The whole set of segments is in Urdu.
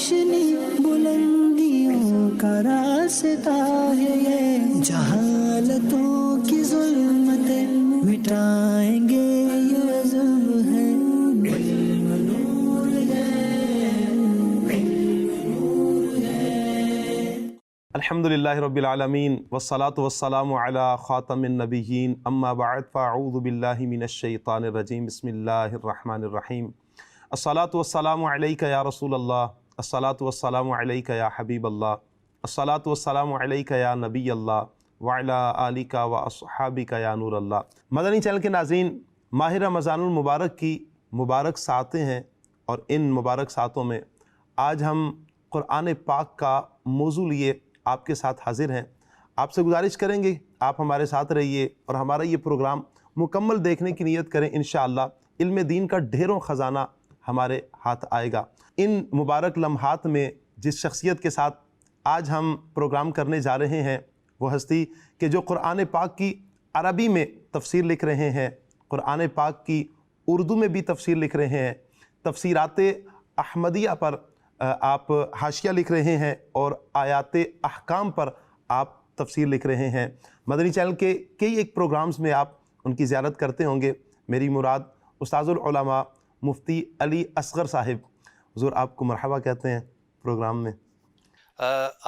روشنی بلندیوں کا راستہ ہے یہ، جہالتوں کی ظلمتیں مٹائیں گے یہ عزم ہے، علم نور ہے، علم نور ہے۔ الحمدللہ رب العالمین والصلاة والسلام علی خاتم النبیین، اما بعد فاعوذ باللہ من الشیطان الرجیم، بسم اللہ الرحمن الرحیم۔ الصلاة والسلام علیک یا رسول اللہ، الصلاة والسلام علیک یا حبیب اللہ، الصلاة والسلام علیک یا نبی اللہ وعلی آلک و اصحابک یا نور اللہ۔ مدنی چینل کے ناظرین، ماہ رمضان المبارک کی مبارک ساعتیں ہیں، اور ان مبارک ساعتوں میں آج ہم قرآن پاک کا موضوع لیے آپ کے ساتھ حاضر ہیں۔ آپ سے گزارش کریں گے آپ ہمارے ساتھ رہیے اور ہمارا یہ پروگرام مکمل دیکھنے کی نیت کریں۔ انشاءاللہ علم دین کا ڈھیروں خزانہ ہمارے ہاتھ آئے گا۔ ان مبارک لمحات میں جس شخصیت کے ساتھ آج ہم پروگرام کرنے جا رہے ہیں، وہ ہستی کہ جو قرآن پاک کی عربی میں تفسیر لکھ رہے ہیں، قرآن پاک کی اردو میں بھی تفسیر لکھ رہے ہیں، تفسیرات احمدیہ پر آپ حاشیہ لکھ رہے ہیں، اور آیات احکام پر آپ تفسیر لکھ رہے ہیں۔ مدنی چینل کے کئی ایک پروگرامز میں آپ ان کی زیارت کرتے ہوں گے۔ میری مراد استاذ العلماء مفتی علی اصغر صاحب، حضور آپ کو مرحبا کہتے ہیں پروگرام میں۔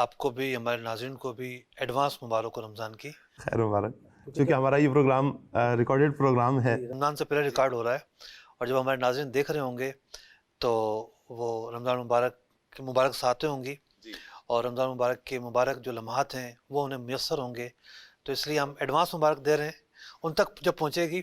آپ کو بھی، ہمارے ناظرین کو بھی ایڈوانس مبارک ہو رمضان کی۔ خیر مبارک، چونکہ ہمارا یہ پروگرام ریکارڈڈ پروگرام ہے، رمضان سے پہلے ریکارڈ ہو رہا ہے، اور جب ہمارے ناظرین دیکھ رہے ہوں گے تو وہ رمضان مبارک کی مبارک ساعتیں ہوں گی، اور رمضان مبارک کے مبارک جو لمحات ہیں وہ انہیں میسر ہوں گے، تو اس لیے ہم ایڈوانس مبارک دے رہے ہیں۔ ان تک جب پہنچے گی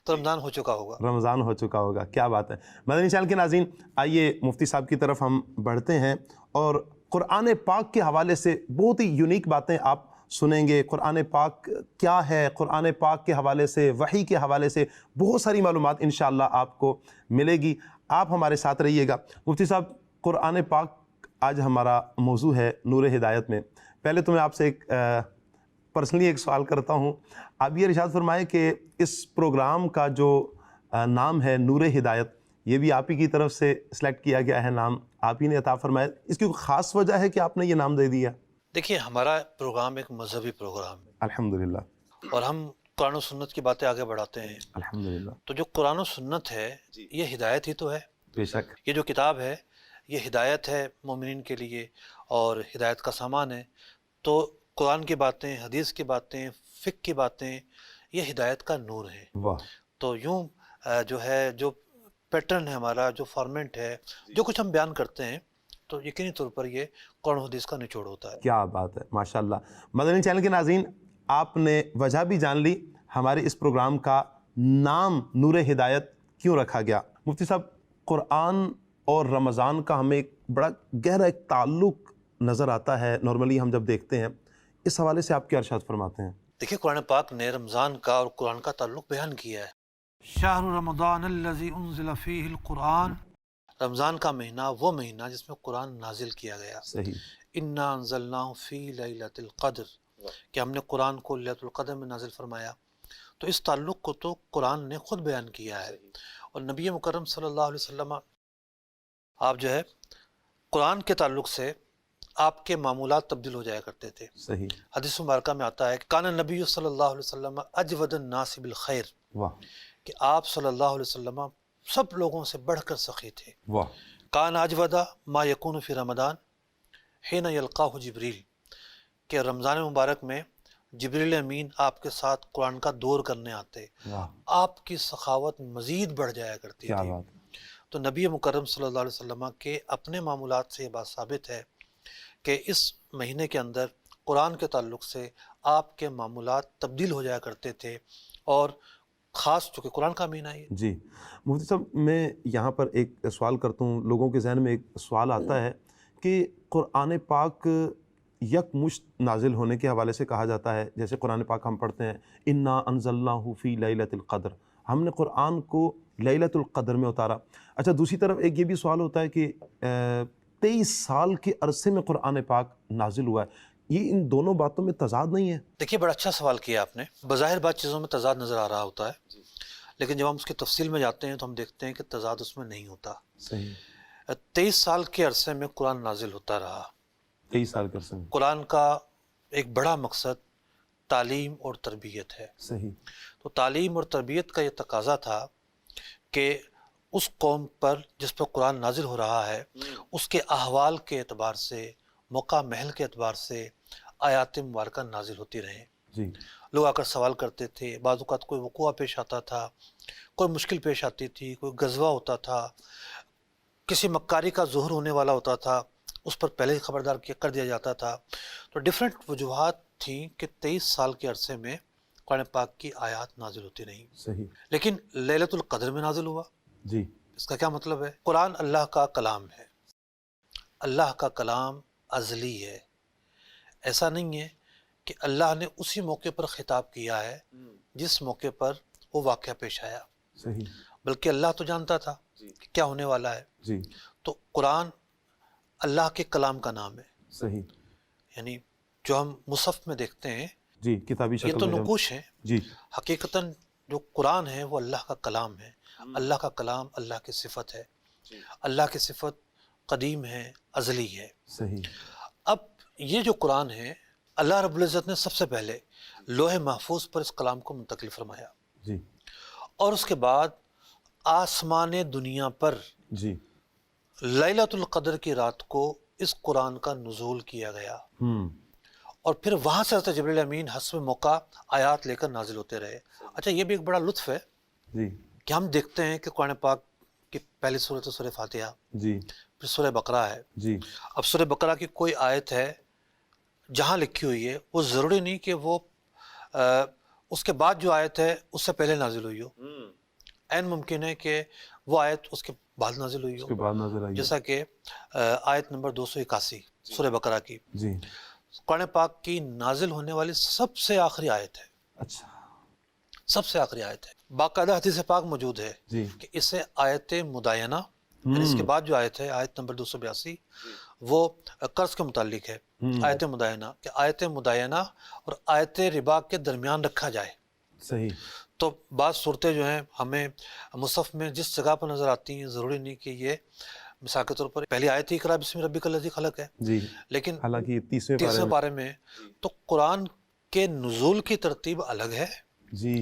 تو رمضان ہو چکا ہوگا، رمضان ہو چکا ہوگا۔ کیا بات ہے۔ مدنی چینل کے ناظرین، آئیے مفتی صاحب کی طرف ہم بڑھتے ہیں، اور قرآن پاک کے حوالے سے بہت ہی یونیک باتیں آپ سنیں گے۔ قرآن پاک کیا ہے، قرآن پاک کے حوالے سے، وحی کے حوالے سے بہت ساری معلومات انشاءاللہ آپ کو ملے گی۔ آپ ہمارے ساتھ رہیے گا۔ مفتی صاحب، قرآن پاک آج ہمارا موضوع ہے نور ہدایت میں۔ پہلے تو میں آپ سے ایک پرسنلی ایک سوال کرتا ہوں۔ آپ یہ ارشاد فرمائیں کہ اس پروگرام کا جو نام ہے نور ہدایت، یہ بھی آپ ہی کی طرف سے سلیکٹ کیا گیا ہے، نام آپ ہی نے عطا فرمایا، اس کی کوئی خاص وجہ ہے کہ آپ نے یہ نام دے دیا؟ دیکھیے ہمارا پروگرام ایک مذہبی پروگرام ہے، الحمدللہ، اور ہم قرآن و سنت کی باتیں آگے بڑھاتے ہیں۔ الحمدللہ، تو جو قرآن و سنت ہے یہ ہدایت ہی تو ہے۔ بے شک، یہ جو کتاب ہے یہ ہدایت ہے مومنین کے لیے، اور ہدایت کا سامان ہے۔ تو قرآن کی باتیں، حدیث کی باتیں، فقہ کی باتیں، یہ ہدایت کا نور ہے۔ واہ، تو یوں جو ہے، جو پیٹرن ہے ہمارا، جو فارمیٹ ہے، جو کچھ ہم بیان کرتے ہیں، تو یقینی طور پر یہ قرآن و حدیث کا نچوڑ ہوتا ہے۔ کیا بات ہے، ماشاءاللہ۔ مدنی چینل کے ناظرین، آپ نے وجہ بھی جان لی ہمارے اس پروگرام کا نام نور ہدایت کیوں رکھا گیا۔ مفتی صاحب، قرآن اور رمضان کا ہمیں ایک بڑا گہرا ایک تعلق نظر آتا ہے نارملی ہم جب دیکھتے ہیں، اس حوالے سے آپ کیا ارشاد فرماتے ہیں؟ دیکھیے قرآن پاک نے رمضان کا اور قرآن کا تعلق بیان کیا ہے۔ شہر رمضان الذی انزل فیہ القرآن، رمضان کا مہینہ وہ مہینہ جس میں قرآن نازل کیا گیا۔ صحیح، انا انزلناہ فی لیلۃ القدر، کہ ہم نے قرآن کو لیلۃ القدر میں نازل فرمایا۔ تو اس تعلق کو تو قرآن نے خود بیان کیا ہے، اور نبی مکرم صلی اللہ علیہ وسلم آپ جو ہے قرآن کے تعلق سے آپ کے معمولات تبدیل ہو جایا کرتے تھے۔ صحیح، حدیث مبارکہ میں آتا ہے کہ کان نبی صلی اللہ علیہ وسلم اجود الناس بالخیر، واہ، کہ آپ صلی اللہ علیہ وسلم سب لوگوں سے بڑھ کر سخی تھے۔ واہ، کان اجودا ما یکون فی رمضان حین یلقاہ جبریل، کہ رمضان مبارک میں جبریل امین آپ کے ساتھ قرآن کا دور کرنے آتے، واہ، آپ کی سخاوت مزید بڑھ جایا کرتی کیا تھی۔ بات ہے، تو نبی مکرم صلی اللہ علیہ وسلم کے اپنے معمولات سے یہ بات ثابت ہے کہ اس مہینے کے اندر قرآن کے تعلق سے آپ کے معمولات تبدیل ہو جایا کرتے تھے، اور خاص چونکہ قرآن کا مہینہ ہے۔ جی مفتی صاحب، میں یہاں پر ایک سوال کرتا ہوں، لوگوں کے ذہن میں ایک سوال آتا ہے کہ قرآن پاک یک مشت نازل ہونے کے حوالے سے کہا جاتا ہے، جیسے قرآن پاک ہم پڑھتے ہیں انا انزلناہ فی لیلۃ القدر، ہم نے قرآن کو لیلۃ القدر میں اتارا۔ اچھا، دوسری طرف ایک یہ بھی سوال ہوتا ہے کہ 23 سال کے عرصے میں قرآن پاک نازل ہوا ہے، یہ ان دونوں باتوں میں تضاد نہیں ہے؟ دیکھیے بڑا اچھا سوال کیا آپ نے۔ بظاہر بات چیزوں میں تضاد نظر آ رہا ہوتا ہے، لیکن جب ہم اس کی تفصیل میں جاتے ہیں تو ہم دیکھتے ہیں کہ تضاد اس میں نہیں ہوتا۔ صحیح، 23 سال کے عرصے میں قرآن نازل ہوتا رہا. 23 سال کے عرصے میں. قرآن کا ایک بڑا مقصد تعلیم اور تربیت ہے. صحیح. تو تعلیم اور تربیت کا یہ تقاضا تھا کہ اس قوم پر جس پر قرآن نازل ہو رہا ہے اس کے احوال کے اعتبار سے، موقع محل کے اعتبار سے آیات مبارکہ نازل ہوتی رہیں. جی. لوگ آ کر سوال کرتے تھے، بعض اوقات کوئی وقوع پیش آتا تھا، کوئی مشکل پیش آتی تھی، کوئی غزوہ ہوتا تھا، کسی مکاری کا ظہور ہونے والا ہوتا تھا، اس پر پہلے ہی خبردار کر دیا جاتا تھا. تو ڈیفرنٹ وجوہات تھیں کہ 23 سال کے عرصے میں قرآن پاک کی آیات نازل ہوتی رہیں. صحیح. لیکن لیلۃ القدر میں نازل ہوا. جی. اس کا کیا مطلب ہے؟ قرآن اللہ کا کلام ہے، اللہ کا کلام ازلی ہے. ایسا نہیں ہے کہ اللہ نے اسی موقع پر خطاب کیا ہے جس موقع پر وہ واقعہ پیش آیا. صحیح. بلکہ اللہ تو جانتا تھا کہ کیا ہونے والا ہے. جی. تو قرآن اللہ کے کلام کا نام ہے. صحیح. یعنی جو ہم مصحف میں دیکھتے ہیں جی کتابی شکل یہ تو میں نقوش ہیں. جی. حقیقتاً جو قرآن ہے وہ اللہ کا کلام ہے. اللہ کا کلام اللہ کی صفت ہے. اللہ کی صفت قدیم ہے، ازلی ہے. صحیح. اب یہ جو قرآن ہے اللہ رب العزت نے سب سے پہلے لوح محفوظ پر اس کلام کو منتقل فرمایا. جی. اور اس کے بعد آسمان دنیا پر جی. لیلۃ القدر کی رات کو اس قرآن کا نزول کیا گیا. اور پھر وہاں سے حضرت جبریل امین حسب موقع آیات لے کر نازل ہوتے رہے. اچھا یہ بھی ایک بڑا لطف ہے جی. کہ ہم دیکھتے ہیں کہ قرآن پاک کی پہلی صورت سورہ فاتحہ، جی. پھر سورہ بقرہ ہے. جی. اب سورہ بقرہ کی کوئی آیت ہے جہاں لکھی ہوئی ہے وہ ضروری نہیں کہ وہ اس کے بعد جو آیت ہے اس سے پہلے نازل ہوئی ہو. عین ممکن ہے کہ وہ آیت اس کے بعد نازل ہوئی اس کے ہو، بعد نظر آئی. جیسا کہ آیت نمبر 281 سورہ بقرہ کی جی. قرآن پاک کی نازل ہونے والی سب سے آخری آیت ہے. اچھا. سب سے آخری آیت ہے. باقاعدہ حدیث پاک موجود ہے جی. کہ اسے آیت مداینہ، یعنی اس کے بعد جو آیت ہے آیت نمبر 282 وہ قرض کے متعلق ہے. آیت مداینہ کہ آیت مداینہ اور آیت ربا کے درمیان رکھا جائے. صحیح. تو بعض صورتیں جو ہیں ہمیں مصحف میں جس جگہ پر نظر آتی ہیں ضروری نہیں کہ یہ مثال کے طور پر پہلی آیت ہی اقرا بسم ربک الذی خلق ہے، جی. لیکن حالانکہ یہ 30ویں 30ویں پارے میں تو قرآن کے نزول کی ترتیب الگ ہے. جی.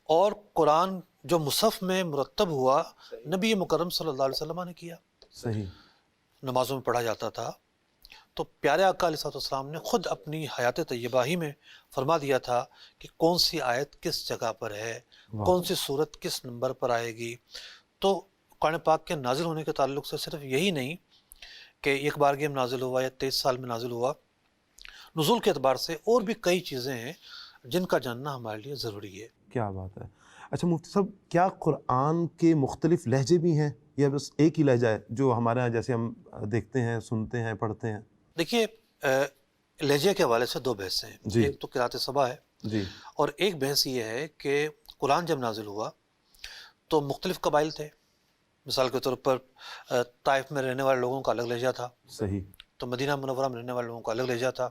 اور قرآن جو مصحف میں مرتب ہوا نبی مکرم صلی اللہ علیہ وسلم نے کیا، صحیح. نمازوں میں پڑھا جاتا تھا. تو پیارے آقا علیہ السلام نے خود اپنی حیات طیبہ ہی میں فرما دیا تھا کہ کون سی آیت کس جگہ پر ہے، کون سی صورت کس نمبر پر آئے گی. تو قرآن پاک کے نازل ہونے کے تعلق سے صرف یہی نہیں کہ ایک بارگی میں نازل ہوا یا 23 سال میں نازل ہوا، نزول کے اعتبار سے اور بھی کئی چیزیں ہیں جن کا جاننا ہمارے لیے ضروری ہے. کیا بات ہے. اچھا مفتی صاحب، کیا قرآن کے مختلف لہجے بھی ہیں یا بس ایک ہی لہجہ ہے جو ہمارے یہاں جیسے ہم دیکھتے ہیں، سنتے ہیں، پڑھتے ہیں؟ دیکھیے لہجے کے حوالے سے دو بحثیں ہیں. جی. ایک تو قرأت سبا ہے جی. اور ایک بحث یہ ہے کہ قرآن جب نازل ہوا تو مختلف قبائل تھے. مثال کے طور پر طائف میں رہنے والے لوگوں کا الگ لہجہ تھا. صحیح. تو مدینہ منورہ میں رہنے والے لوگوں کا الگ لہجہ تھا.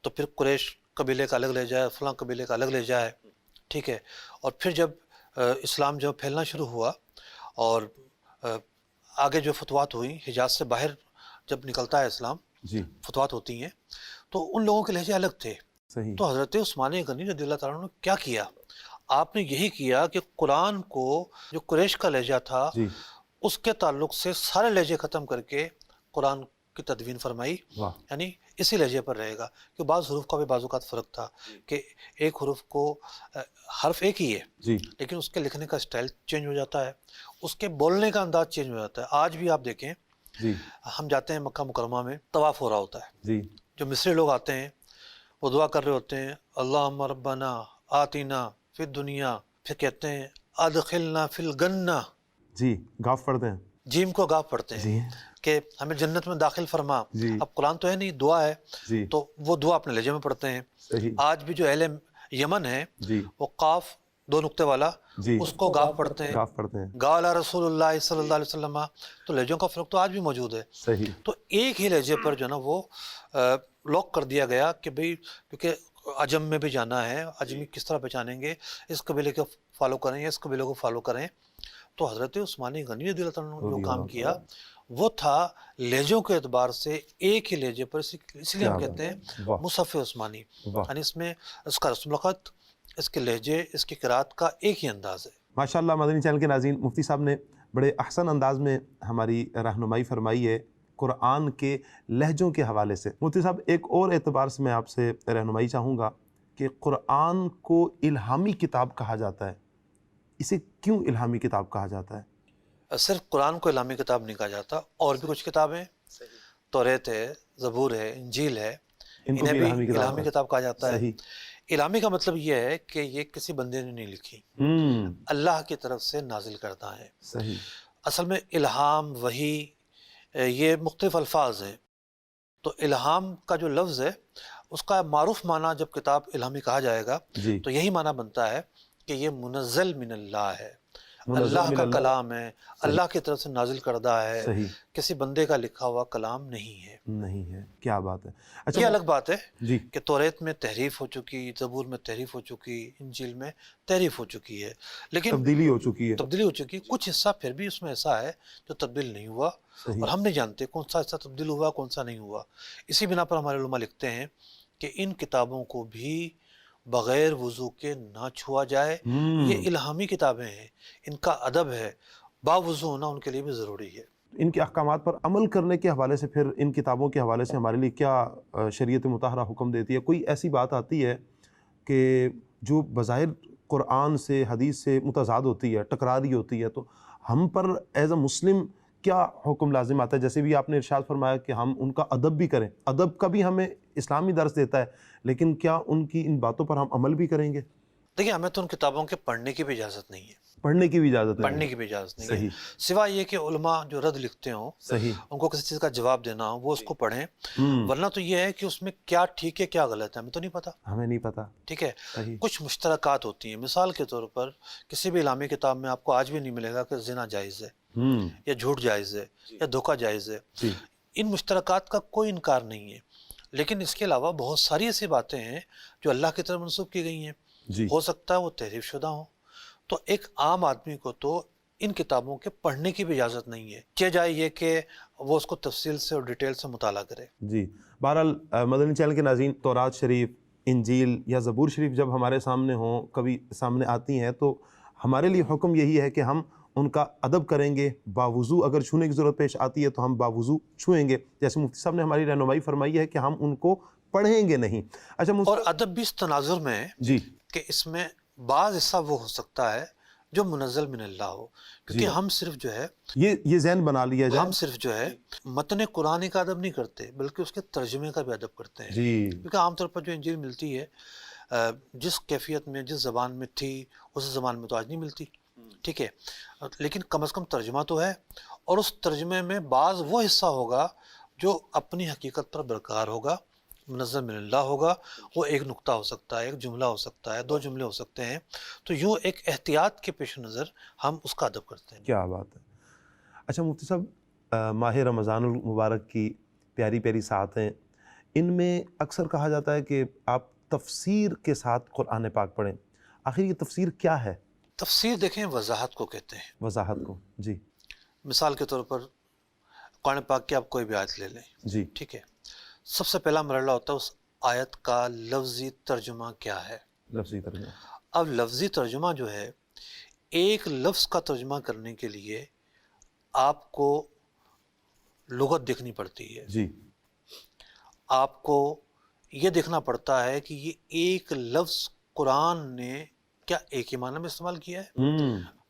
تو پھر قریش قبیلے کا الگ لہجہ ہے، فلاں قبیلے کا الگ لہجہ ہے. ٹھیک ہے. اور پھر جب اسلام جو پھیلنا شروع ہوا اور آگے جو فتوحات ہوئی حجاز سے باہر جب نکلتا ہے اسلام، جی. فتوحات ہوتی ہیں تو ان لوگوں کے لہجے الگ تھے. صحیح. تو حضرت عثمان غنی رضی اللہ تعالیٰ عنہ نے کیا کیا؟ آپ نے یہی کیا کہ قرآن کو جو قریش کا لہجہ تھا جی. اس کے تعلق سے سارے لہجے ختم کر کے قرآن کی تدوین فرمائی. واہ. یعنی اسی لہجے پر رہے گا کہ بعض حروف کا بھی بعض اوقات فرق تھا کہ ایک حروف کو حرف ایک ہی ہے جی. لیکن اس کے لکھنے کا سٹائل چینج ہو جاتا ہے، اس کے بولنے کا انداز چینج ہو جاتا ہے. آج بھی آپ دیکھیں جی. ہم جاتے ہیں مکہ مکرمہ میں، طواف ہو رہا ہوتا ہے، جی. جو مصری لوگ آتے ہیں وہ دعا کر رہے ہوتے ہیں اللہم ربنا آتینا فی الدنیا، پھر کہتے ہیں ادخلنا فی الجنہ. جی. گاف پڑھتے ہیں. جیم کو گاف پڑھتے ہیں جی. کہ ہمیں جنت میں داخل فرما. جی. اب قرآن تو ہے نہیں، دعا ہے، جی. تو وہ دعا اپنے لہجے میں پڑھتے ہیں. صحیح. آج بھی جو اہل یمن ہے جی. وہ قاف 2 نقطے والا جی. اس کو گاف پڑھتے ہیں. گاف پڑھتے ہیں. قال رسول اللہ صلی اللہ علیہ وسلم. تو لہجوں کا فرق تو آج بھی موجود ہے. صحیح. تو ایک ہی لہجے پر جو نا وہ لاک کر دیا گیا کہ بھئی کیونکہ عجم میں بھی جانا ہے، عجمی کس طرح پہچانیں گے، اس قبیلے کو فالو کریں یا اس قبیلے کو فالو کریں. تو حضرت عثمان غنی رضی اللہ عنہ نے جو کام کیا وہ تھا لہجوں کے اعتبار سے ایک ہی لہجے پر، اس لیے ہم کہتے ہیں مصحف عثمانی، یعنی اس میں اس کا رسم الخط، اس کے لہجے، اس کی قرات کا ایک ہی انداز ہے۔ ماشاءاللہ مدنی چینل کے ناظرین، مفتی صاحب نے بڑے احسن انداز میں ہماری رہنمائی فرمائی ہے قرآن کے لہجوں کے حوالے سے۔ مفتی صاحب، ایک اور اعتبار سے میں آپ سے رہنمائی چاہوں گا کہ قرآن کو الہامی کتاب کہا جاتا ہے، اسے کیوں الہامی کتاب کہا جاتا ہے؟ صرف قرآن کو الہامی کتاب نہیں کہا جاتا، اور بھی کچھ کتابیں، توریت ہے، زبور ہے، انجیل ہے، ان کو انہیں بھی بھی الہامی کتاب کہا جاتا ہے۔ صحیح۔ الہامی کا مطلب یہ ہے کہ یہ کسی بندے نے نہیں لکھی، اللہ کی طرف سے نازل کرتا ہے۔ صحیح۔ اصل میں الہام، وحی، یہ مختلف الفاظ ہیں۔ تو الہام کا جو لفظ ہے اس کا معروف معنی جب کتاب الہامی کہا جائے گا جی، تو یہی معنی بنتا ہے کہ یہ منزل من اللہ ہے، منزل اللہ من کا اللہ، کلام ہے، اللہ کی طرف سے نازل کردہ ہے، صحیح کسی بندے کا لکھا ہوا کلام نہیں ہے۔ نہیں ہے۔ کیا بات ہے! یہ اچھا الگ بات ہے جی، کہ توریت میں تحریف ہو چکی، زبور میں تحریف ہو چکی، انجیل میں تحریف ہو چکی ہے، لیکن تبدیلی ہو چکی ہے۔ تبدیلی ہو چکی، کچھ حصہ پھر بھی اس میں ایسا ہے جو تبدیل نہیں ہوا، صحیح۔ اور ہم نہیں جانتے کون سا حصہ تبدیل ہوا، کون سا نہیں ہوا۔ اسی بنا پر ہمارے علماء لکھتے ہیں کہ ان کتابوں کو بھی بغیر وضو کے نہ چھوا جائے۔ یہ الہامی کتابیں ہیں، ان کا ادب ہے، باوضو ہونا ان کے لیے بھی ضروری ہے۔ ان کے احکامات پر عمل کرنے کے حوالے سے پھر ان کتابوں کے حوالے سے ہمارے لیے کیا شریعت مطہرہ حکم دیتی ہے؟ کوئی ایسی بات آتی ہے کہ جو بظاہر قرآن سے، حدیث سے متضاد ہوتی ہے، ٹکراری ہوتی ہے، تو ہم پر ایز اے مسلم کیا حکم لازم آتا ہے؟ جیسے بھی آپ نے ارشاد فرمایا کہ ہم ان کا ادب بھی کریں، ادب کا بھی ہمیں اسلامی درس دیتا ہے، لیکن کیا ان کی ان باتوں پر ہم عمل بھی کریں گے؟ دیکھیں، ہمیں تو ان کتابوں کے پڑھنے کی بھی اجازت نہیں ہے، پڑھنے کی بھی اجازت نہیں؟ پڑھنے کی بھی اجازت نہیں ہے، صحیح، سوائے یہ کہ علماء جو رد لکھتے ہوں، صحیح، ان کو کسی چیز کا جواب دینا ہو، وہ اس کو پڑھیں، ورنہ تو یہ ہے کہ اس میں کیا ٹھیک ہے کیا غلط ہے ہمیں تو نہیں پتہ۔ ہمیں نہیں پتہ۔ ٹھیک ہے، صحیح، کچھ مشترکات ہوتی ہیں، مثال کے طور پر کسی بھی الہامی کتاب میں آپ کو آج بھی نہیں ملے گا کہ زنا جائز ہے، یا جھوٹ جائز ہے، یا دھوکہ جائز ہے۔ جی، ان مشترکات کا کوئی انکار نہیں ہے، لیکن اس کے علاوہ بہت ساری ایسی باتیں ہیں جو اللہ کی طرف منسوب کی گئی ہیں، جی، ہو سکتا ہے وہ تحریف شدہ ہوں۔ تو ایک عام آدمی کو تو ان کتابوں کے پڑھنے کی بھی اجازت نہیں ہے، کیا جائے یہ کہ وہ اس کو تفصیل سے اور ڈیٹیل سے مطالعہ کرے۔ جی۔ بہرحال مدنی چینل کے ناظرین، تورات شریف، انجیل یا زبور شریف جب ہمارے سامنے ہوں، کبھی سامنے آتی ہیں، تو ہمارے لیے حکم یہی ہے کہ ہم ان کا ادب کریں گے، باوضو اگر چھونے کی ضرورت پیش آتی ہے تو ہم باوضو چھوئیں گے، جیسے مفتی صاحب نے ہماری رہنمائی فرمائی ہے کہ ہم ان کو پڑھیں گے نہیں۔ اچھا اور ادب بھی اس تناظر میں ہے جی، کہ اس میں بعض حصہ وہ ہو سکتا ہے جو منزل من اللہ ہو، کیونکہ ہم صرف جو ہے یہ ذہن بنا لیا جائے، ہم صرف جو ہے متن قرآن کا ادب نہیں کرتے بلکہ اس کے ترجمے کا بھی ادب کرتے ہیں۔ جی، کیونکہ عام طور پر جو انجیل ملتی ہے جس کیفیت میں، جس زبان میں تھی، اس زبان میں تو آج نہیں ملتی، ٹھیک ہے، لیکن کم از کم ترجمہ تو ہے، اور اس ترجمے میں بعض وہ حصہ ہوگا جو اپنی حقیقت پر برقرار ہوگا، منزل من اللہ ہوگا، وہ ایک نقطہ ہو سکتا ہے، ایک جملہ ہو سکتا ہے، دو جملے ہو سکتے ہیں، تو یوں ایک احتیاط کے پیش نظر ہم اس کا ادب کرتے ہیں۔ کیا بات ہے! اچھا مفتی صاحب، ماہ رمضان المبارک کی پیاری پیاری ساعتیں، ان میں اکثر کہا جاتا ہے کہ آپ تفسیر کے ساتھ قرآن پاک پڑھیں، آخر یہ تفسیر کیا ہے؟ تفسیر دیکھیں وضاحت کو کہتے ہیں۔ وضاحت کو، جی، مثال کے طور پر قرآن پاک کی آپ کوئی بھی آیت لے لیں، جی، ٹھیک ہے، سب سے پہلا مرحلہ ہوتا ہے اس آیت کا لفظی ترجمہ کیا ہے۔ لفظی ترجمہ، اب لفظی ترجمہ جو ہے، ایک لفظ کا ترجمہ کرنے کے لیے آپ کو لغت دیکھنی پڑتی ہے، جی، آپ کو یہ دیکھنا پڑتا ہے کہ یہ ایک لفظ قرآن نے کیا ایک ہی معنی میں استعمال کیا ہے۔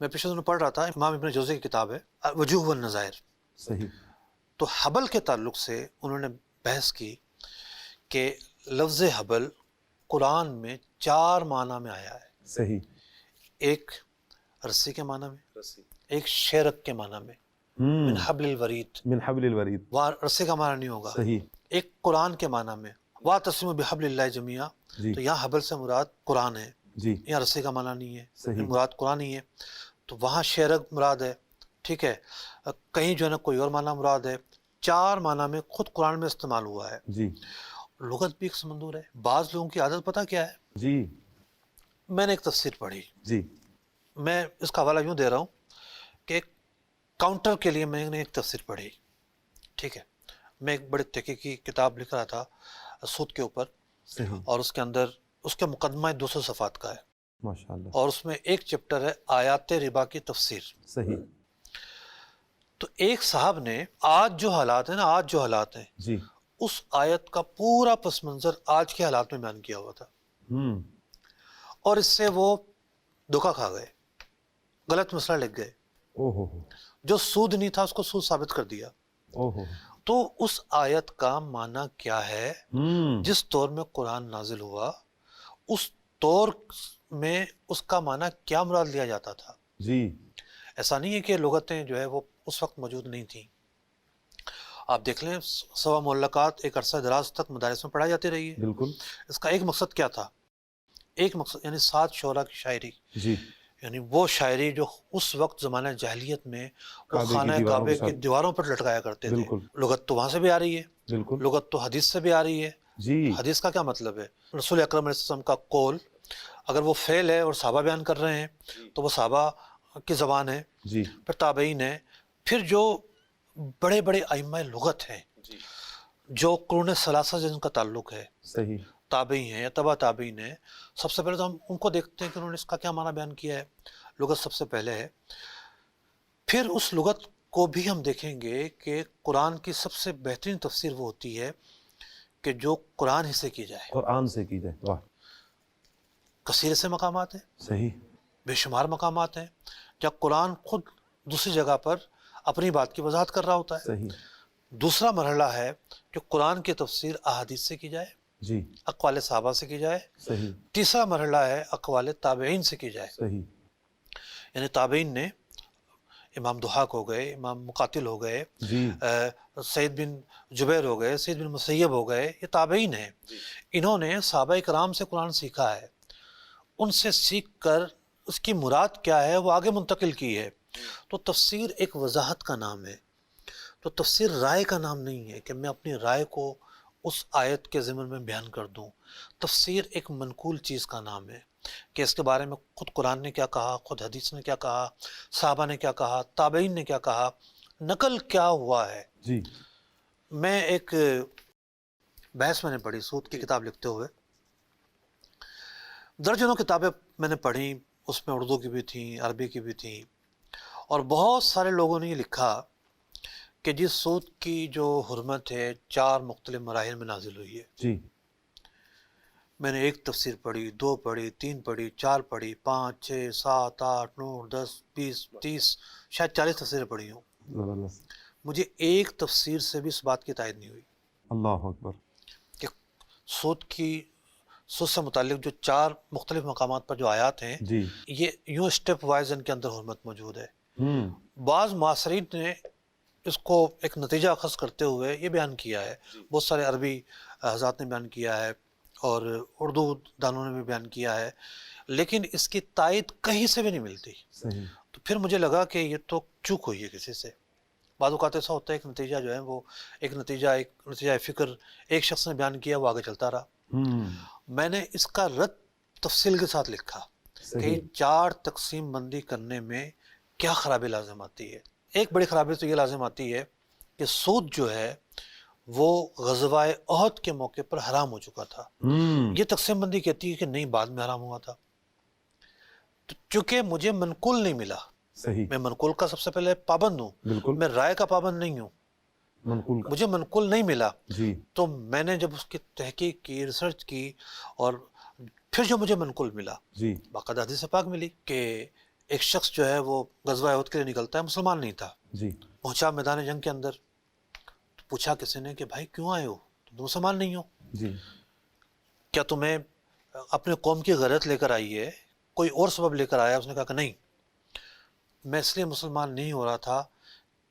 میں پچھلے دنوں پڑھ رہا تھا، امام ابن جوزی کی کتاب ہے وجوہ والنظائر، صحیح، تو حبل کے تعلق سے انہوں نے بحث کی کہ لفظ حبل قرآن میں 4 معنی میں آیا ہے، صحیح، ایک رسی کے معنی میں، ایک شیرک کے معنی میں، من حبل الورید، من حبل الورید، وہاں رسی کا معنی نہیں ہوگا، صحیح، ایک قرآن کے معنی میں، وَاعْتَصِمُوا بِحَبْلِ اللَّهِ جَمِيعًا، جی، تو یہاں حبل سے مراد قرآن ہے، جی، یہاں رسی کا معنی نہیں ہے، صحیح، مراد قرآن ہی ہے، تو وہاں شیرک مراد ہے، ٹھیک ہے، کہیں جو ہے نا کوئی اور معنی مراد ہے، 4 معنی میں خود قرآن میں استعمال ہوا ہے۔ جی، لغت بھی ایک سمندر ہے، بعض لوگوں کی عادت پتہ کیا ہے، جی، میں نے ایک تفسیر پڑھی، جی، میں اس کا حوالہ یوں دے رہا ہوں کہ ایک کاؤنٹر کے لیے میں نے ایک تفسیر پڑھی، ٹھیک ہے. میں ایک بڑے تحقیقی کتاب لکھ رہا تھا سود کے اوپر، صحیح. اور اس کے اندر اس کے مقدمہ 200 صفحات کا ہے، ماشاءاللہ. اور اس میں ایک چیپٹر ہے آیات ربا کی تفسیر. صحیح. تو ایک صاحب نے آج جو حالات ہیں جی. اس آیت کا پورا پس منظر آج کے حالات میں بیان کیا ہوا تھا، اور اس سے وہ دھوکہ کھا گئے، غلط مسئلہ لکھ گئے. اوہو. جو سود نہیں تھا اس کو سود ثابت کر دیا. اوہو. تو اس آیت کا معنی کیا ہے؟ جس دور میں قرآن نازل ہوا اس دور میں اس کا معنی کیا مراد لیا جاتا تھا. جی. ایسا نہیں ہے کہ لغتیں جو ہے وہ اس وقت موجود نہیں تھیں. آپ دیکھ لیں سوا معلقات ایک عرصہ دراز تک مدارس میں پڑھائی جاتی رہی ہے. بالکل. اس کا ایک مقصد کیا تھا؟ ایک مقصد یعنی 7 شعراء کی شاعری، جی. یعنی وہ شاعری جو اس وقت زمانہ جاہلیت میں وہ کعبے کی خانہ دیواروں کعبے کے کی ساتھ. دیواروں پر لٹکایا کرتے تھے. بالکل. لغت تو وہاں سے بھی آ رہی ہے، بالکل. لغت تو حدیث سے بھی آ رہی ہے. جی. حدیث کا کیا مطلب ہے؟ رسول اکرم علیہ السلام کا قول اگر وہ فعل ہے اور صحابہ بیان کر رہے ہیں تو وہ صحابہ کی زبان ہے. جی. پھر تابعین ہے، پھر جو بڑے بڑے ائمہ لغت ہیں جو قرون ثلاثہ سے جن کا تعلق ہے، صحیح. تابعین ہیں یا تبع تابعین ہیں، سب سے پہلے تو ہم ان کو دیکھتے ہیں کہ انہوں نے اس کا کیا معنی بیان کیا ہے. لغت سب سے پہلے ہے. پھر اس لغت کو بھی ہم دیکھیں گے کہ قرآن کی سب سے بہترین تفسیر وہ ہوتی ہے کہ جو قرآن ہی سے کی جائے. قرآن سے کی جائے. واہ. کثیر سے مقامات ہیں، صحیح. بے شمار مقامات ہیں جب قرآن خود دوسری جگہ پر اپنی بات کی وضاحت کر رہا ہوتا ہے. صحیح. دوسرا مرحلہ ہے کہ قرآن کی تفسیر احادیث سے کی جائے، جی. اقوال صحابہ سے کی جائے. صحیح. تیسرا مرحلہ ہے اقوال تابعین سے کی جائے. صحیح. یعنی تابعین نے امام ضحاک ہو گئے، امام مقاتل ہو گئے، جی. سعید بن جبیر ہو گئے، سعید بن مسیب ہو گئے، یہ تابعین ہیں. انہوں نے صحابہ کرام سے قرآن سیکھا ہے، ان سے سیکھ کر اس کی مراد کیا ہے وہ آگے منتقل کی ہے. تو تفسیر ایک وضاحت کا نام ہے. تو تفسیر رائے کا نام نہیں ہے کہ میں اپنی رائے کو اس آیت کے ضمن میں بیان کر دوں. تفسیر ایک منقول چیز کا نام ہے کہ اس کے بارے میں خود قرآن نے کیا کہا، خود حدیث نے کیا کہا، صحابہ نے کیا کہا، تابعین نے کیا کہا، نقل کیا ہوا ہے. جی. میں ایک بحث میں نے پڑھی سود کی کتاب لکھتے ہوئے، درجنوں کتابیں میں نے پڑھی، اس میں اردو کی بھی تھیں، عربی کی بھی تھیں، اور بہت سارے لوگوں نے یہ لکھا کہ جس سود کی جو حرمت ہے 4 مختلف مراحل میں نازل ہوئی ہے. جی. میں نے ایک تفسیر پڑھی، 2 پڑھی، 3 پڑھی، 4 پڑھی، 5 6 7 8 9 10 20 30 شاید 40 تفسیریں پڑھی ہوں. مجھے ایک تفسیر سے بھی اس بات کی تائید نہیں ہوئی اللہ اکبر کہ سود سے متعلق جو 4 مختلف مقامات پر جو آیات ہیں، جی. یہ یوں اسٹیپ وائز ان کے اندر حرمت موجود ہے. بعض معاصرین نے اس کو ایک نتیجہ اخذ کرتے ہوئے یہ بیان کیا ہے، بہت سارے عربی حضرات نے بیان کیا ہے اور اردو دانوں نے بھی بیان کیا ہے، لیکن اس کی تائید کہیں سے بھی نہیں ملتی. صحیح. تو پھر مجھے لگا کہ یہ تو چوک ہوئی ہے کسی سے. بعض اوقات ایسا ہوتا ہے ایک نتیجہ جو ہے وہ ایک نتیجہ فکر ایک شخص نے بیان کیا، وہ آگے چلتا رہا. میں نے اس کا رد تفصیل کے ساتھ لکھا کہ 4 تقسیم بندی کرنے میں کیا خرابی لازم آتی ہے. ایک بڑی خرابی تو یہ لازم آتی ہے کہ سود جو ہے وہ غزوہ احد کے موقع پر حرام ہو چکا تھا. یہ تقسیم بندی کہتی ہے کہ نہیں، بعد میں حرام ہوا تھا. تو چونکہ مجھے منقول نہیں ملا، صحیح. میں منقول کا سب سے پہلے پابند ہوں، بالکل. میں رائے کا پابند نہیں ہوں، منقول کا. مجھے منقول نہیں ملا. جی. تو میں نے جب اس کی تحقیق کی، ریسرچ کی، اور پھر جو مجھے منقول ملا، جی. باقاعدہ حدیث پاک ملی کہ ایک شخص جو ہے وہ غزوہ احد کے لیے نکلتا ہے، مسلمان نہیں تھا، جی. پہنچا میدان جنگ کے اندر، تو پوچھا کسی نے کہ بھائی کیوں آئے ہو، تم مسلمان نہیں ہو، جی. کیا تمہیں اپنے قوم کی غیرت لے کر آئی ہے، کوئی اور سبب لے کر آیا؟ اس نے کہا کہ نہیں، میں اس لیے مسلمان نہیں ہو رہا تھا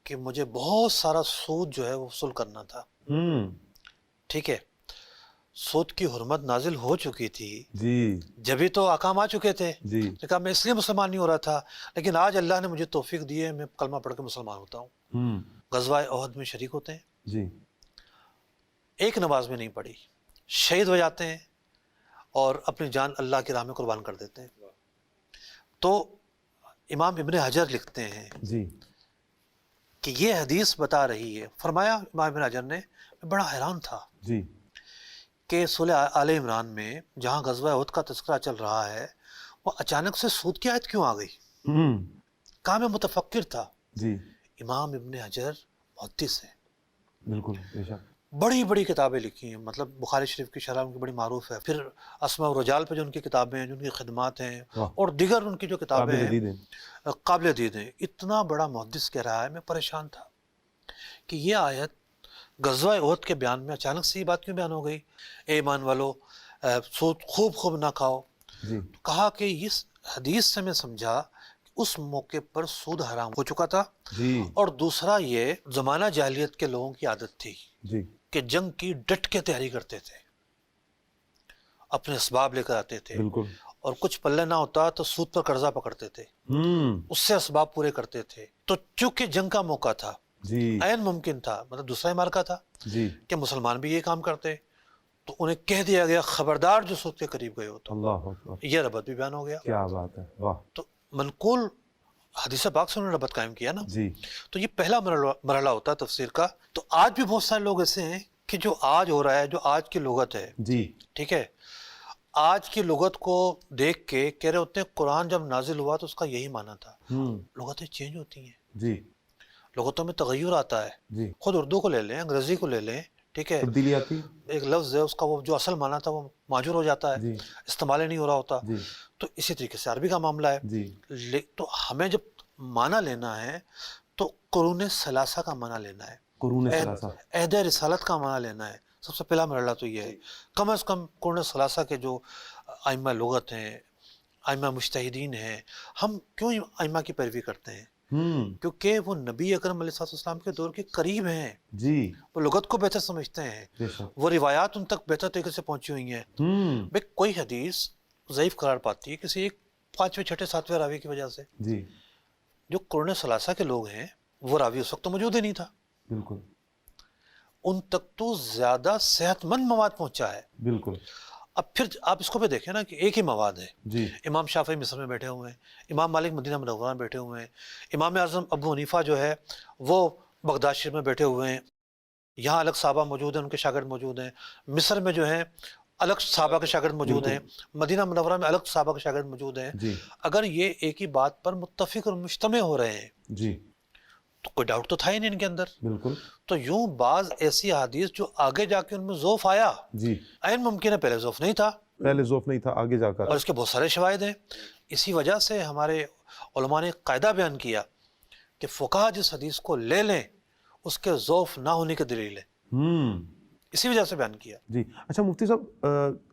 کہ مجھے بہت سارا سود جو ہے وہ وصول کرنا تھا. ٹھیک ہے، سود کی حرمت نازل ہو چکی تھی، جی. جبھی تو احکام آ چکے تھے. جی. کہا میں اس لیے مسلمان نہیں ہو رہا تھا، لیکن آج اللہ نے مجھے توفیق دی ہے، میں کلمہ پڑھ کے مسلمان ہوتا ہوں. غزوہ احد میں شریک ہوتے ہیں، جی. ایک نماز میں نہیں پڑھی، شہید ہو جاتے ہیں اور اپنی جان اللہ کی راہ میں قربان کر دیتے ہیں. تو امام ابن حجر لکھتے ہیں جی. کہ یہ حدیث بتا رہی ہے. فرمایا امام ابن حجر نے، میں بڑا حیران تھا جی کہ سورہ آل عمران میں جہاں غزوہ احد کا تذکرہ چل رہا ہے، وہ اچانک سے سود کی آیت کیوں آ گئی؟ کہاں میں متفکر تھا. جی امام ابن حجر محدث ہیں، بالکل بے شک. بڑی بڑی کتابیں لکھی ہیں، مطلب بخاری شریف کی شرح ان کی بڑی معروف ہے، پھر اسماء و رجال پہ جو ان کی کتابیں ہیں، جو ان کی خدمات ہیں، واہ. اور دیگر ان کی جو کتابیں قابل ہیں دید ہیں. قابل دید ہیں. اتنا بڑا محدث کہہ رہا ہے. میں پریشان تھا کہ یہ آیت غزوہ احد کے بیان میں اچانک سے یہ بات کیوں بیان ہو گئی؟ اے ایمان والو سود خوب نہ کھاؤ. جی کہا کہ اس حدیث سے میں سمجھا کہ اس موقع پر سود حرام ہو چکا تھا، جی اور دوسرا یہ زمانہ جاہلیت کے لوگوں کی عادت تھی جی کہ جنگ کی ڈٹ کے تیاری کرتے تھے، اپنے اسباب لے کر آتے تھے، بالکل. اور کچھ پلے نہ ہوتا تو سود پر قرضہ پکڑتے تھے، اس سے اسباب پورے کرتے تھے. تو چونکہ جنگ کا موقع تھا، جی عین ممکن تھا، مطلب دوسرا ہی مارکا تھا جی کہ مسلمان بھی یہ کام کرتے، تو انہیں کہہ دیا گیا خبردار جو سود کے قریب گئے ہو تو. اللہ اکبر. یہ ربط بھی بیان ہو گیا. کیا بات ہے. واہ. تو منقول حدیث پاک سے انہوں نے ربط قائم کیا نا. جی تو یہ پہلا مرحلہ ہوتا ہے تفسیر کا. تو آج بھی بہت سارے لوگ ایسے ہیں کہ جو آج ہو رہا ہے، جو آج کی لغت ہے، جی ٹھیک ہے، آج کی لغت کو دیکھ کے کہہ رہے ہوتے ہیں قرآن جب نازل ہوا تو اس کا یہی معنی تھا. لغتیں چینج ہوتی ہیں، جی لغتوں میں تغیر آتا ہے. جی خود اردو کو لے لیں، انگریزی کو لے لیں، ٹھیک ہے، تبدیلی آتی. ایک لفظ ہے، اس کا وہ جو اصل معنی تھا وہ ماجور ہو جاتا ہے، جی استعمال ہی نہیں ہو رہا ہوتا. جی تو اسی طریقے سے عربی کا معاملہ ہے. جی تو ہمیں جب معنی لینا ہے تو قرون ثلاثہ کا معنی لینا ہے، قرون ثلاثہ. عہد رسالت کا معنی لینا ہے. سب سے پہلا مرحلہ تو یہ ہے. کم از کم قرون ثلاثہ کے جو ائمہ لغت ہیں، ائمہ مجتہدین ہیں، ہم کیوں ائمہ کی پیروی کرتے ہیں؟ کیونکہ وہ نبی اکرم علیہ السلام کے دور کے قریب ہیں، جی وہ لغت کو بہتر سمجھتے ہیں، بے شک. وہ روایات ان تک بہتر طریقے سے پہنچی ہوئی ہیں. بھئی کوئی حدیث ضعیف قرار پاتی ہے کسی ایک 5ویں 6ٹھے 7ویں راوی کی وجہ سے. جی جو قرون ثلاثہ کے لوگ ہیں وہ راوی اس وقت تو موجود ہی نہیں تھا، بالکل ان تک تو زیادہ صحت مند مواد پہنچا ہے. بالکل. اب پھر آپ اس کو بھی دیکھیں نا کہ ایک ہی مواد ہے. جی امام شافعی مصر میں بیٹھے ہوئے ہیں، امام مالک مدینہ منورہ میں بیٹھے ہوئے ہیں، امام اعظم ابو حنیفہ جو ہے وہ بغداد شریف میں بیٹھے ہوئے ہیں، یہاں الگ صحابہ موجود ہیں، ان کے شاگرد موجود ہیں، مصر میں جو ہیں الگ صحابہ کے شاگرد موجود ہیں، مدینہ منورہ میں الگ صحابہ کے شاگرد موجود ہیں. جی اگر یہ ایک ہی بات پر متفق اور مجتمع ہو رہے ہیں جی تو کوئی ڈاؤٹ تو تھا ہی نہیں ان کے اندر. بالکل. تو یوں بعض ایسی حدیث جو آگے جا کے ان میں ذوف آیا، جی عین ممکن ہے پہلے ذوف نہیں تھا، پہلے ذوف نہیں تھا، آگے جا کر. اور اس کے بہت سارے شواہد ہیں. اسی وجہ سے ہمارے علماء نے قاعدہ بیان کیا کہ فقہا جس حدیث کو لے لیں اس کے ذوف نہ ہونے کی دلیل ہے، اسی وجہ سے بیان کیا. جی اچھا مفتی صاحب،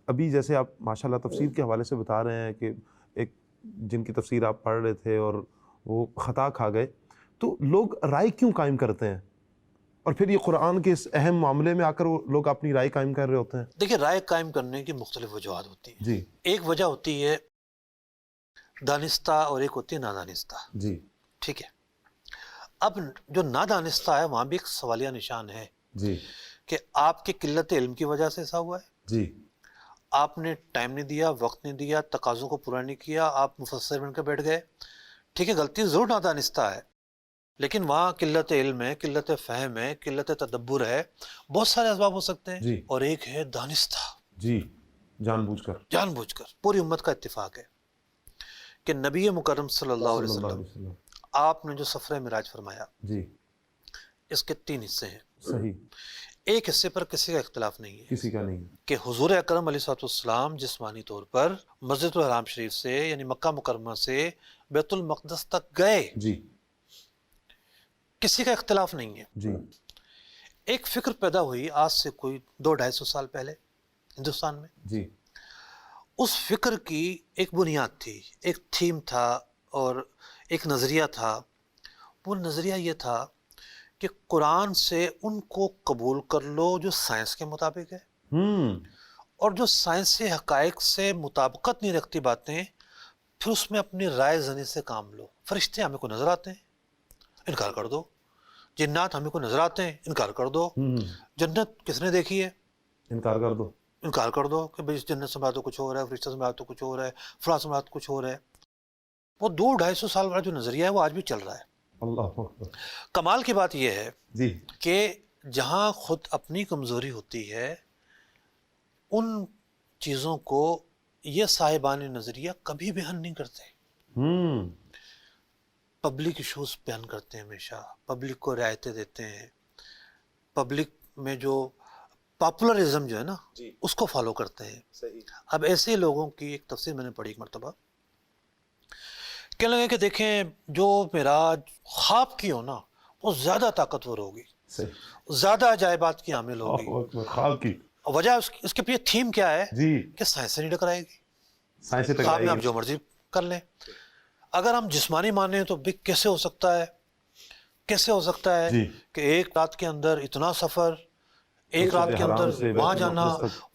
ابھی جیسے آپ ماشاءاللہ تفسیر کے حوالے سے بتا رہے ہیں کہ ایک جن کی تفسیر آپ پڑھ رہے تھے اور وہ خطا کھا گئے، تو لوگ رائے کیوں قائم کرتے ہیں؟ اور پھر یہ قرآن کے اس اہم معاملے میں آ کر وہ لوگ اپنی رائے قائم کر رہے ہوتے ہیں. دیکھیں رائے قائم کرنے کی مختلف وجوہات ہوتی ہیں. جی ایک وجہ ہوتی ہے دانستہ اور ایک ہوتی ہے نادانستہ. جی ٹھیک ہے، اب جو نادانستہ ہے وہاں بھی ایک سوالیہ نشان ہے جی کہ آپ کی قلت علم کی وجہ سے ایسا ہوا ہے، جی آپ نے ٹائم نہیں دیا، وقت نہیں دیا، تقاضوں کو پورا نہیں کیا، آپ مفسر بن کے بیٹھ گئے. ٹھیک ہے، غلطی ضرور نادانستہ ہے، لیکن وہاں قلت علم ہے، قلت فہم ہے، قلت تدبر ہے، بہت سارے اسباب ہو سکتے ہیں. جی اور ایک ہے دانستہ، جی جان بوجھ کر. جان بوجھ کر. پوری امت کا اتفاق ہے کہ نبی مکرم صلی اللہ علیہ وسلم آپ نے جو سفر معراج فرمایا، جی اس کے 3 حصے ہیں. صحیح. ایک حصے پر کسی کا اختلاف نہیں ہے کسی کا نہیں. کہ حضور اکرم علیہ السلام جسمانی طور پر مسجد الحرام شریف سے یعنی مکہ مکرمہ سے بیت المقدس تک گئے، جی کسی کا اختلاف نہیں ہے. جی ایک فکر پیدا ہوئی آج سے کوئی 200-250 سال پہلے ہندوستان میں. جی اس فکر کی ایک بنیاد تھی، ایک تھیم تھا اور ایک نظریہ تھا. وہ نظریہ یہ تھا کہ قرآن سے ان کو قبول کر لو جو سائنس کے مطابق ہے، اور جو سائنسی حقائق سے مطابقت نہیں رکھتی باتیں پھر اس میں اپنی رائے زنی سے کام لو. فرشتے ہمیں کو نظر آتے ہیں، انکار کر دو. جنات ہمیں کو نظر آتے ہیں، انکار کر دو. جنت کس نے دیکھی ہے؟ انکار کر دو. انکار کر دو کہ بھئی اس جنت سے مراد تو کچھ اور ہے، فرشتہ سے مراد تو کچھ اور ہے، فلاں سے مراد کچھ اور ہے. وہ 200-250 سال والا جو نظریہ ہے وہ آج بھی چل رہا ہے. اللہ اکبر. کمال کی بات یہ ہے جی کہ جہاں خود اپنی کمزوری ہوتی ہے ان چیزوں کو یہ صاحبان نظریہ کبھی بیان نہیں کرتے. پبلک ایشوز بیان کرتے ہیں ہمیشہ، پبلک کو رعایتیں دیتے ہیں، پبلک میں جو پاپولرزم جو ہے نا اس کو فالو کرتے ہیں. اب ایسے لوگوں کی ایک تفسیر میں نے پڑھی ایک مرتبہ، کہنے لگے کہ دیکھیں جو معراج خواب کی ہو نا وہ زیادہ طاقتور ہوگی، زیادہ عجائبات کی حامل ہوگی. خواب کی وجہ اس کے پیچھے تھیم کیا ہے جی کہ سائنس سے نہیں ٹکرائے گی. سائنس سے خواب میں ٹکرائے آپ جو مرضی کر لیں. اگر ہم جسمانی مانیں تو بھی کیسے ہو سکتا ہے، کیسے ہو سکتا ہے جی. کہ ایک رات کے اندر اتنا سفر، ایک رات کے اندر وہاں جانا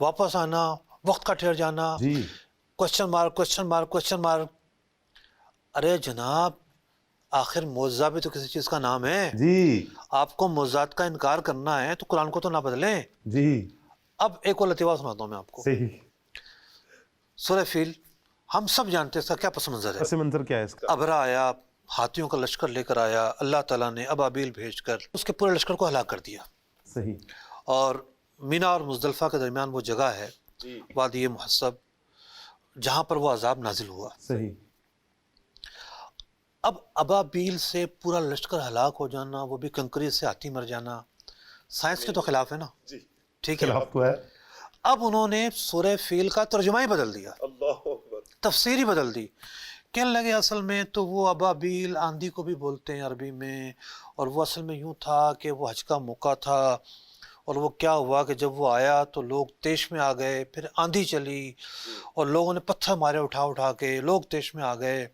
واپس آنا، وقت کا ٹھہر جانا، جی question mark question mark question mark. ارے جناب آخر معجزہ بھی تو کسی چیز کا نام ہے. جی آپ کو معجزات کا انکار کرنا ہے تو قرآن کو تو نہ بدلیں. جی اب ایک اور لطیفہ سناتا ہوں میں آپ کو. صحیح. سورہ فیل ہم سب جانتے ہیں اس کا کیا پس منظر ہے. پس منظر کیا ہے اس کا؟ ابرا آیا، ہاتھیوں کا لشکر لے کر آیا، اللہ تعالیٰ نے ابابیل بھیج کر اس کے پورے لشکر کو ہلاک کر دیا. صحیح. اور مینا اور مزدلفہ کے درمیان وہ جگہ ہے وادی محسب جہاں پر وہ عذاب نازل ہوا. صحیح. اب ابابیل سے پورا لشکر ہلاک ہو جانا، وہ بھی کنکریٹ سے ہاتھی مر جانا، سائنس کے تو خلاف ہے نا. ٹھیک ہے. خلاف تو ہے. اب انہوں نے سورہ فیل کا ترجمہ ہی بدل دیا، تفسیر ہی بدل دی. کہنے لگے اصل میں تو وہ ابابیل آندھی کو بھی بولتے ہیں عربی میں، اور وہ اصل میں یوں تھا کہ وہ حج کا موقع تھا، اور وہ کیا ہوا کہ جب وہ آیا تو لوگ تیش میں آ گئے، پھر آندھی چلی اور لوگوں نے پتھر مارے اٹھا اٹھا کے، لوگ تیش میں آ گئے،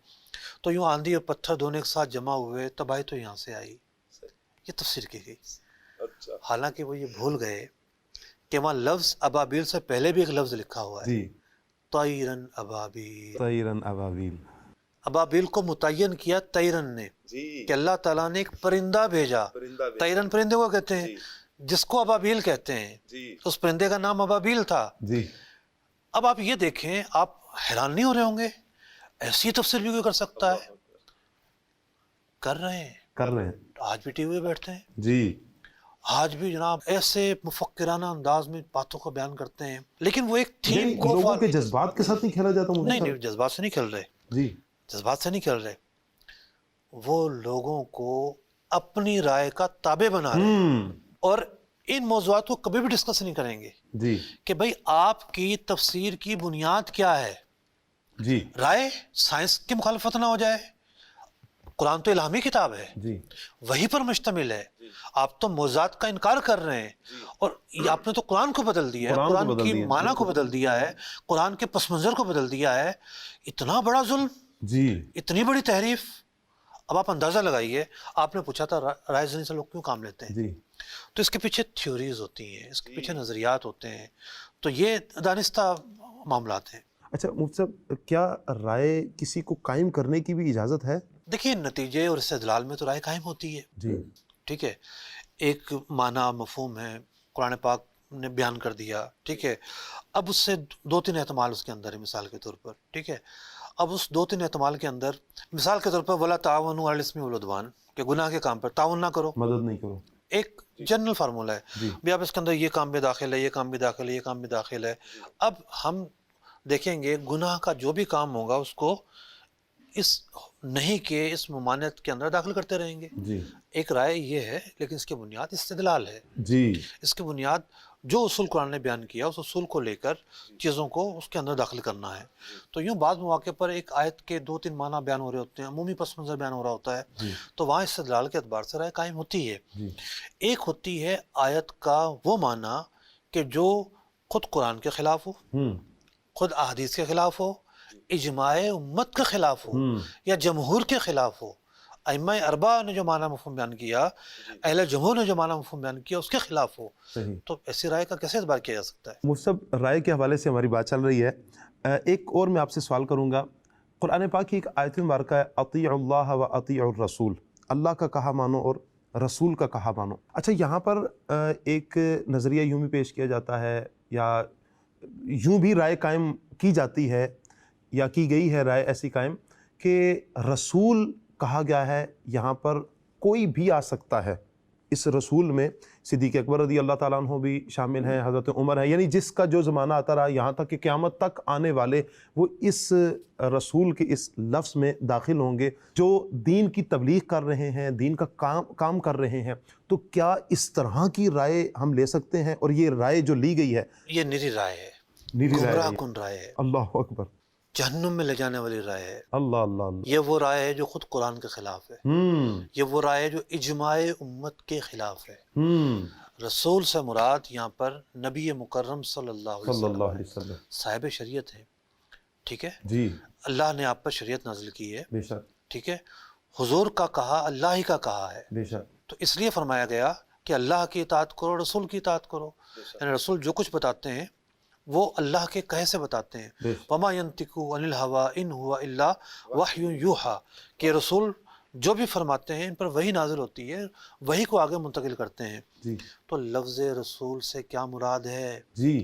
تو یوں آندھی اور پتھر دونوں ایک ساتھ جمع ہوئے، تباہی تو یہاں سے آئی. یہ تفسیر کی گئی. حالانکہ وہ یہ بھول گئے کہ وہاں لفظ ابابیل سے پہلے بھی ایک لفظ لکھا ہوا ہے، جی طیرن ابابیل. طیرن ابابیل. ابابیل کو متعین کیا طیرن نے کہ اللہ تعالیٰ نے ایک پرندہ بھیجا. طیرن پرندے کو کہتے ہیں جس کو ابابیل کہتے ہیں، اس پرندے کا نام ابابیل تھا. جی. اب آپ یہ دیکھیں، آپ حیران نہیں ہو رہے ہوں گے ایسی تفسیر بھی کوئی کر سکتا ہے؟ کر رہے ہیں، کر رہے ہیں. آج بھی ٹی وی پہ بیٹھتے ہیں، جی آج بھی جناب ایسے مفکرانہ انداز میں باتوں کو بیان کرتے ہیں، لیکن وہ ایک تھیم کو لوگوں کے جذبات کے ساتھ نہیں کھیلا جاتا. نہیں نہیں، جذبات سے نہیں کھیل رہے، جی جذبات سے نہیں کھیل رہے، وہ لوگوں کو اپنی رائے کا تابع بنا رہے ہیں، اور ان موضوعات کو کبھی بھی ڈسکس نہیں کریں گے جی کہ بھئی آپ کی تفسیر کی بنیاد کیا ہے. جی رائے سائنس کی مخالفت نہ ہو جائے. قرآن تو الہامی کتاب ہے، جی وہی پر مشتمل ہے. آپ تو موضوعات کا انکار کر رہے ہیں، اور آپ نے تو قرآن کو بدل دیا ہے، قرآن کی معنی کو بدل دیا ہے، قرآن کے پس منظر کو بدل دیا ہے. اتنا بڑا ظلم، جی اتنی بڑی تحریف. اب آپ اندازہ لگائیے، آپ نے پوچھا تھا رائے زنی سے لوگ کیوں کام لیتے ہیں، جی تو اس کے پیچھے تھیوریز ہوتی ہیں، اس کے پیچھے نظریات ہوتے ہیں، تو یہ دانستہ معاملات ہیں. اچھا مفتی صاحب، کیا رائے کسی کو قائم کرنے کی بھی اجازت ہے؟ دیکھیے نتیجے اور استدلال میں تو رائے قائم ہوتی ہے. جی ٹھیک ہے، ایک معنی مفہوم ہے، قرآن پاک نے بیان کر دیا، ٹھیک ہے. اب اس سے دو تین احتمال اس کے اندر ہے، مثال کے طور پر، ٹھیک ہے. اب اس دو تین احتمال کے اندر مثال کے طور پر وَلَا تَعَاوَنُوا عَلَى الْإِثْمِ وَالْعُدْوَانِ کہ گناہ کے کام پر تعاون نہ کرو، مدد نہیں کرو. ایک جنرل فارمولہ ہے. جی بھی آپ اس کے اندر یہ کام بھی داخل ہے، یہ کام بھی داخل ہے، یہ کام بھی داخل ہے. اب ہم دیکھیں گے گناہ کا جو بھی کام ہوگا اس کو اس نہیں کہ اس ممانعت کے اندر داخل کرتے رہیں گے. جی ایک رائے یہ ہے، لیکن اس کی بنیاد استدلال ہے. جی اس کی بنیاد جو اصول قرآن نے بیان کیا اس اصول کو لے کر چیزوں کو اس کے اندر داخل کرنا ہے. تو یوں بعض مواقع پر ایک آیت کے دو تین معنی بیان ہو رہے ہوتے ہیں، عمومی پس منظر بیان ہو رہا ہوتا ہے، تو وہاں استدلال کے اعتبار سے رائے قائم ہوتی ہے. ایک ہوتی ہے آیت کا وہ معنی کہ جو خود قرآن کے خلاف ہو، خود احادیث کے خلاف ہو، اجماع امت کے خلاف ہو، یا جمہور کے خلاف ہو. ائمہ اربعہ نے جو معنی مفہوم بیان کیا، اہل جمہور نے جو معنی مفہوم بیان کیا، اس کے خلاف ہو، تو ایسی رائے کا کیسے اعتبار کیا جا سکتا ہے؟ مفتی صاحب، رائے کے حوالے سے ہماری بات چل رہی ہے. ایک اور میں آپ سے سوال کروں گا. قرآن پاک کی ایک آیت مبارکہ ہے اطیعوا اللہ و اطیعوا الرسول، اللہ کا کہا مانو اور رسول کا کہا مانو. اچھا یہاں پر ایک نظریہ یوں بھی پیش کیا جاتا ہے، یا یوں بھی رائے قائم کی جاتی ہے یا کی گئی ہے رائے ایسی قائم کہ رسول کہا گیا ہے یہاں پر کوئی بھی آ سکتا ہے۔ اس رسول میں صدیق اکبر رضی اللہ تعالیٰ عنہ بھی شامل ہیں، حضرت عمر ہیں، یعنی جس کا جو زمانہ آتا رہا یہاں تک کہ قیامت تک آنے والے وہ اس رسول کے اس لفظ میں داخل ہوں گے جو دین کی تبلیغ کر رہے ہیں، دین کا کام کر رہے ہیں۔ تو کیا اس طرح کی رائے ہم لے سکتے ہیں؟ اور یہ رائے جو لی گئی ہے یہ نری رائے ہے، نیری رائے گمراہ ہے، کن رائے ہے، اللہ اکبر، جہنم میں لے جانے والی رائے ہے۔ اللہ اللہ اللہ، یہ وہ رائے ہے جو خود قرآن کے خلاف ہے، یہ وہ رائے ہے جو اجماع امت کے خلاف ہے۔ رسول سے مراد یہاں پر نبی مکرم صلی اللہ صلی اللہ علیہ علیہ وسلم وسلم، صاحب شریعت ہے، ٹھیک ہے؟ جی اللہ نے آپ پر شریعت نازل کی ہے، بے شک، ٹھیک ہے؟ حضور کا کہا اللہ ہی کا کہا ہے، بے شک، تو اس لیے فرمایا گیا کہ اللہ کی اطاعت کرو، رسول کی اطاعت کرو۔ یعنی رسول جو کچھ بتاتے ہیں وہ اللہ کے کہے سے بتاتے ہیں۔ بے شک، وما ينطق عن الهوى ان هو الا وحی یوحى، کہ رسول جو بھی فرماتے ہیں ان پر وہی نازل ہوتی ہے، وہی کو آگے منتقل کرتے ہیں۔ جی تو لفظ رسول سے کیا مراد ہے؟ جی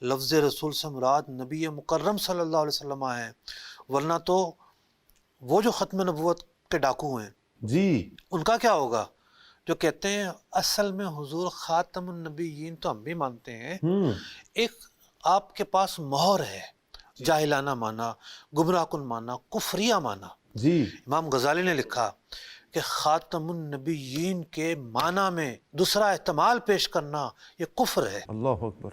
لفظ رسول سے مراد نبی مکرم صلی اللہ علیہ وسلم ہیں، ورنہ تو وہ جو ختم نبوت کے ڈاکو ہیں جی، ان کا کیا ہوگا؟ جو کہتے ہیں اصل میں حضور خاتم النبیین تو ہم بھی مانتے ہیں، ایک آپ کے پاس مہر ہے، جاہلانہ مانا، گمراہ کن مانا، کفریہ مانا۔ جی امام غزالی نے لکھا کہ خاتم النبیین کے معنی میں دوسرا احتمال پیش کرنا یہ کفر ہے۔ اللہ اکبر،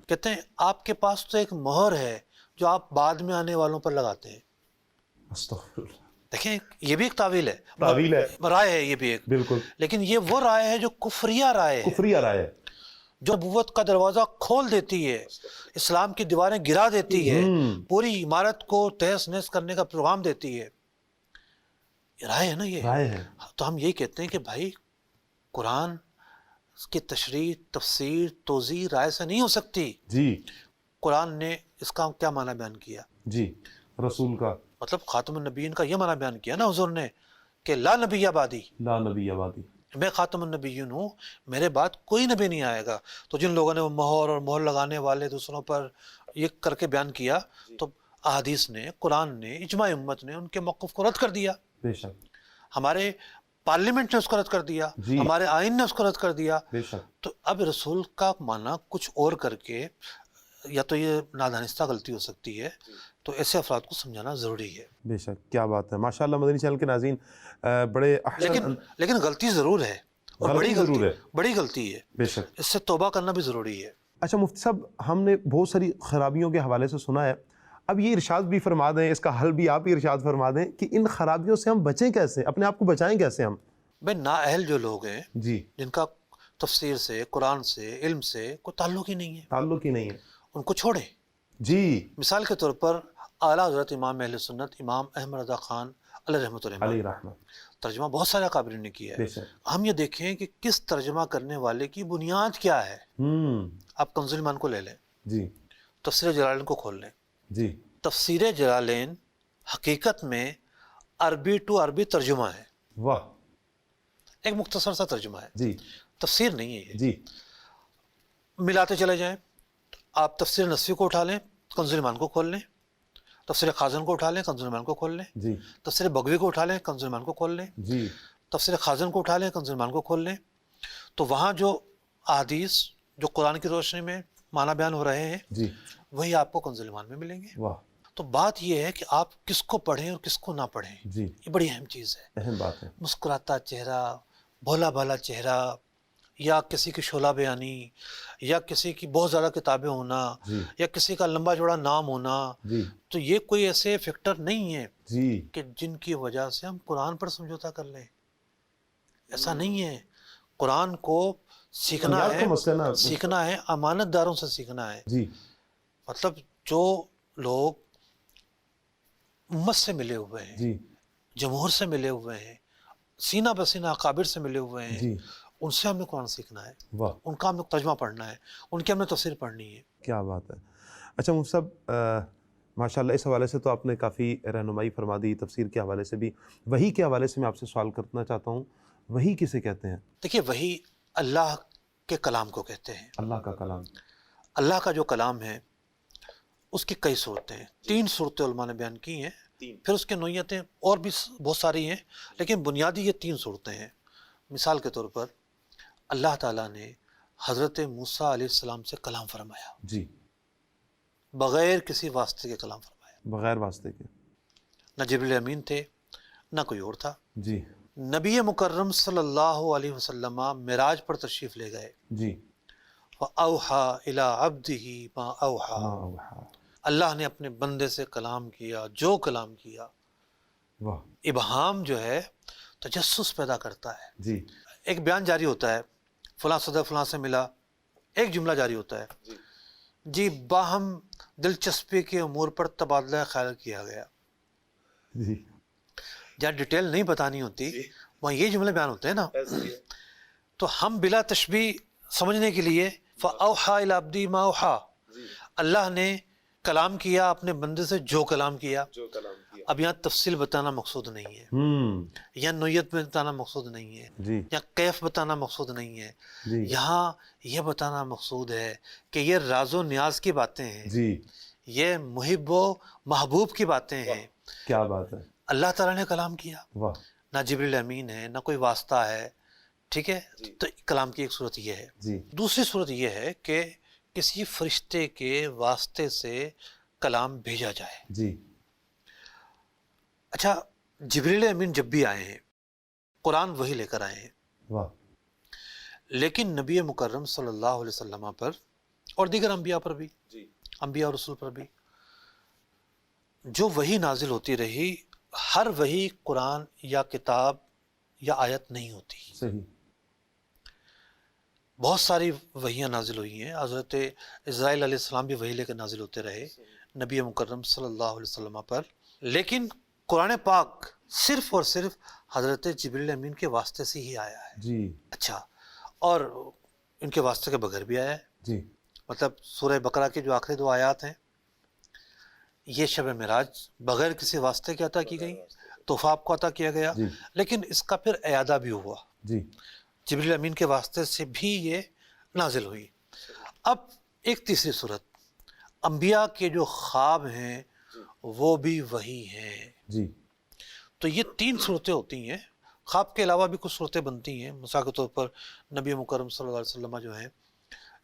کہتے ہیں آپ کے پاس تو ایک مہر ہے جو آپ بعد میں آنے والوں پر لگاتے ہیں۔ استغفر اللہ، دیکھیں یہ بھی ایک تعویل ہے، تعویل ہے، رائے ہے یہ بھی ایک، بالکل لیکن یہ وہ رائے ہے جو کفریہ رائے ہے، کفری رائے ہے، جو نبوت کا دروازہ کھول دیتی ہے، اسلام کی دیواریں گرا دیتی ہے، پوری عمارت کو تہس نہس کرنے کا پیغام دیتی ہے۔ یہ رائے ہے نا، یہ رائے ہے، تو ہم یہی کہتے ہیں کہ بھائی قرآن کی تشریح، تفسیر، توضیح رائے سے نہیں ہو سکتی۔ جی قرآن نے اس کا کیا معنی بیان کیا؟ جی، رسول کا مطلب خاتم النبیین کا یہ معنی بیان کیا نا حضور نے کہ لا نبی بعدی، لا نبی آبادی، میں خاتم النبیین ہوں، میرے بعد کوئی نبی نہیں آئے گا۔ تو جن لوگوں نے وہ مہر اور مہر لگانے والے دوسروں پر یہ کر کے بیان کیا، تو احادیث نے، قرآن نے، اجماع امت نے ان کے موقف کو رد کر دیا۔ بے شک، ہمارے پارلیمنٹ نے اس کو رد کر دیا، جی، ہمارے آئین نے اس کو رد کر دیا۔ بے شک، تو اب رسول کا معنی کچھ اور کر کے یا تو یہ نادانستہ غلطی ہو سکتی ہے، تو ایسے افراد کو سمجھانا ضروری ہے۔ بے شک، کیا بات ہے، ماشاءاللہ مدنی چینل کے ناظرین بڑے احسن، لیکن غلطی ضرور ہے، اور غلطی ضرور ہے، بڑی غلطی ہے، بے شک۔ اس سے توبہ کرنا بھی ضروری ہے۔ اچھا مفتی صاحب، ہم نے بہت ساری خرابیوں کے حوالے سے سنا ہے، اب یہ ارشاد بھی فرما دیں، اس کا حل بھی آپ ہی ارشاد فرما دیں کہ ان خرابیوں سے ہم بچیں کیسے، اپنے آپ کو بچائیں کیسے ہم؟ بھائی نااہل جو لوگ ہیں جی، جن کا تفسیر سے، قرآن سے، علم سے کوئی تعلق ہی نہیں ہے، تعلق ہی نہیں ہے، ان کو چھوڑیں۔ جی، مثال کے طور پر اعلیٰ حضرت امام اہل سنت امام احمد رضا خان علیہ رحمۃ اللہ علیہ رحمت، ترجمہ بہت سارے اکابرین نے کیا بے ہے۔ شک، ہم یہ دیکھیں کہ کس ترجمہ کرنے والے کی بنیاد کیا ہے۔ آپ کنز الایمان کو لے لیں، جی تفسیر جلالین کو کھول لیں۔ جی، تفسیر جلالین حقیقت میں عربی ٹو عربی ترجمہ ہے، واہ، ایک مختصر سا ترجمہ ہے، جی تفسیر نہیں ہے یہ۔ جی، ملاتے چلے جائیں، آپ تفسیر نصفی کو اٹھا لیں، کنز الایمان کو کھول لیں، تفسیر خازن کو اٹھا لیں، کنز الایمان کو کھول لیں، جی تفسیر بغوی کو اٹھا لیں، کنز الایمان کو کھول لیں، جی، تفسیر خازن کو اٹھا لیں، کنز الایمان کو کھول لیں، تو وہاں جو احادیث جو قرآن کی روشنی میں معنی بیان ہو رہے ہیں جی، وہی آپ کو کنز الایمان میں ملیں گے۔ واہ، تو بات یہ ہے کہ آپ کس کو پڑھیں اور کس کو نہ پڑھیں، جی، یہ بڑی اہم چیز ہے۔ اہم بات ہے، مسکراتا چہرہ، بھولا بھالا چہرہ، یا کسی کی شعلہ بیانی، یا کسی کی بہت زیادہ کتابیں ہونا، جی یا کسی کا لمبا چوڑا نام ہونا، جی، تو یہ کوئی ایسے فیکٹر نہیں ہے جی، کہ جن کی وجہ سے ہم قرآن پر سمجھوتا کر لیں۔ ایسا نہیں ہے، قرآن کو سیکھنا بنیاد ہے، کا مسئلہ نا، سیکھنا ہے، امانت داروں سے سیکھنا ہے۔ جی، مطلب جو لوگ امت سے ملے ہوئے ہیں، جی، جمہور سے ملے ہوئے ہیں، سینہ بسینہ اکابر سے ملے ہوئے ہیں، جی، ان سے ہم نے قرآن سیکھنا ہے، واہ، ان کا ہم نے ترجمہ پڑھنا ہے، ان کی ہم نے تفسیر پڑھنی ہے۔ کیا بات ہے۔ اچھا مفتی صاحب، ماشاءاللہ اس حوالے سے تو آپ نے کافی رہنمائی فرما دی، تفسیر کے حوالے سے بھی، وحی کے حوالے سے میں آپ سے سوال کرنا چاہتا ہوں، وحی کسے کہتے ہیں؟ دیکھیے وہی اللہ کے کلام کو کہتے ہیں۔ اللہ کا کلام، اللہ کا جو کلام ہے اس کی کئی صورتیں ہیں، 3 صورتیں علماء نے بیان کی ہیں، پھر اس کے نوعیتیں اور بھی بہت ساری ہیں، لیکن بنیادی یہ 3 صورتیں ہیں۔ مثال کے طور پر اللہ تعالیٰ نے حضرت موسیٰ علیہ السلام سے کلام فرمایا، جی، بغیر کسی واسطے کے کلام فرمایا، بغیر واسطے کے، نہ جبریل امین تھے نہ کوئی اور تھا۔ جی نبی مکرم صلی اللہ علیہ وسلم معراج پر تشریف لے گئے، جی، وَأَوْحَى إِلَىٰ عَبْدِهِ مَا أَوْحَى، اللہ نے اپنے بندے سے کلام کیا جو کلام کیا۔ واہ، ابہام جو ہے تجسس پیدا کرتا ہے۔ جی ایک بیان جاری ہوتا ہے، فلاں صدر فلاں سے ملا، ایک جملہ جاری ہوتا ہے، جی باہم دلچسپی کے امور پر تبادلہ خیال کیا گیا۔ جی، جہاں ڈیٹیل نہیں بتانی ہوتی وہاں یہ جملے بیان ہوتے ہیں نا، تو ہم بلا تشبیہ سمجھنے کے لیے فَأَوْحَى إِلَىٰ عَبْدِهِ مَا أَوْحَى، اللہ نے کلام کیا اپنے بندے سے جو کلام کیا۔ اب یہاں تفصیل بتانا مقصود نہیں ہے، یا نوعیت بتانا مقصود نہیں ہے، جی، یا کیف بتانا مقصود نہیں ہے، جی، یہاں یہ بتانا مقصود ہے کہ یہ راز و نیاز کی باتیں ہیں، جی، یہ محب و محبوب کی باتیں ہیں۔ کیا بات ہے، اللہ تعالیٰ نے کلام کیا، واہ، نہ جبریل امین ہے نہ کوئی واسطہ ہے، ٹھیک ہے، تو کلام کی ایک صورت یہ ہے۔ جی، دوسری صورت یہ ہے کہ کسی فرشتے کے واسطے سے کلام بھیجا جائے۔ جی، اچھا، جبریل امین جب بھی آئے ہیں قرآن وہی لے کر آئے ہیں، واہ، لیکن نبی مکرم صلی اللہ علیہ وسلم پر اور دیگر انبیاء پر بھی، انبیاء اور رسول پر بھی جو وحی نازل ہوتی رہی، ہر وحی قرآن یا کتاب یا آیت نہیں ہوتی، صحیح، بہت ساری وحیاں نازل ہوئی ہیں۔ حضرت اسرائیل علیہ السلام بھی وحی لے کر نازل ہوتے رہے نبی مکرم صلی اللہ علیہ وسلم پر، لیکن قرآن پاک صرف اور صرف حضرت جبریل امین کے واسطے سے ہی آیا ہے۔ جی، اچھا، اور ان کے واسطے کے بغیر بھی آیا ہے، جی، مطلب سورہ بقرہ کی جو آخری 2 آیات ہیں، یہ شب معراج بغیر کسی واسطے کے عطا کی گئی، تحفہ آپ کو عطا کیا گیا، جی، لیکن اس کا پھر اعادہ بھی ہوا، جی، جبریل امین کے واسطے سے بھی یہ نازل ہوئی۔ اب ایک تیسری صورت، انبیاء کے جو خواب ہیں وہ بھی وہی ہیں۔ جی، تو یہ 3 صورتیں ہوتی ہیں، خواب کے علاوہ بھی کچھ صورتیں بنتی ہیں۔ مثال کے طور پر نبی مکرم صلی اللہ علیہ وسلم جو ہیں،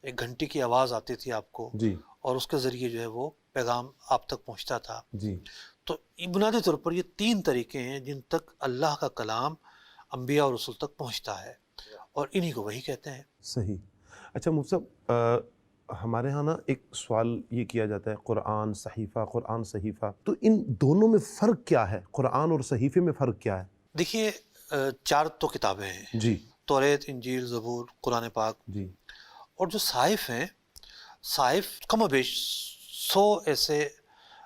ایک گھنٹی کی آواز آتی تھی آپ کو، جی، اور اس کے ذریعے جو ہے وہ پیغام آپ تک پہنچتا تھا۔ جی، تو بنیادی طور پر یہ 3 طریقے ہیں جن تک اللہ کا کلام انبیاء اور رسول تک پہنچتا ہے، اور انہی کو وحی کہتے ہیں۔ صحیح۔ اچھا مفتی صاحب، ہمارے ہاں نا ایک سوال یہ کیا جاتا ہے، قرآن صحیفہ، قرآن صحیفہ، تو ان دونوں میں فرق کیا ہے؟ قرآن اور صحیفے میں فرق کیا ہے؟ دیکھیے، 4 تو کتابیں ہیں، جی، توریت، انجیل، زبور، قرآن پاک، جی، اور جو صحائف ہیں، صحائف کم و بیش 100 ایسے